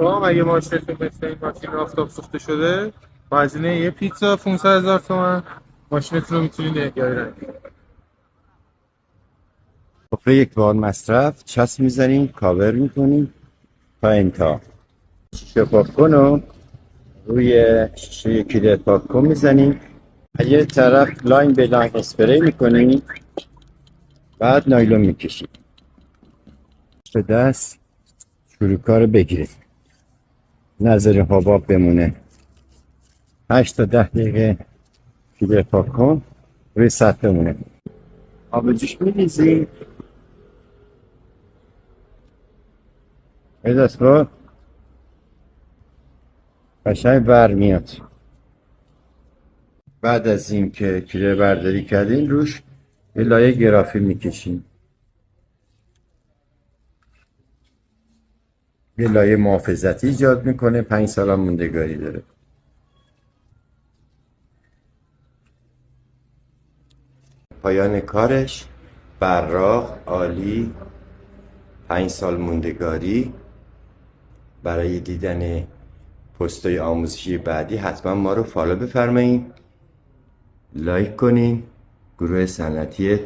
شما اگه ماشینتون مثل این ماشین آفتاب سوخته شده با هزینه یه پیتزا 500,000 تومان ماشینتون رو میتونید نگهداری کنید. حفره یک بار مصرف چسب میزنیم، کاور میکنیم تا انتها. شیشه پاک کن رو روی شیشه کلید پاک کن میزنیم، یه طرف لاین به لاین اسپری میکنیم، بعد نایلون میکشیم به دست شروع کار بگیریم، نظر حباب بمونه. 8 تا 10 دقیقه کلید پاک کن روی سطح بمونه. آب جوش میریزیم به دست با قشنگ ور میاد. بعد از این که کلید برداری کردیم روش یه لایه گرافی میکشیم، یه لایه محافظتی ایجاد میکنه، 5 سال هم موندگاری داره. پایان کارش براق، عالی، 5 سال موندگاری. برای دیدن پست‌های آموزشی بعدی حتما ما رو فالو بفرمایید، لایک کنین. گروه صنعتی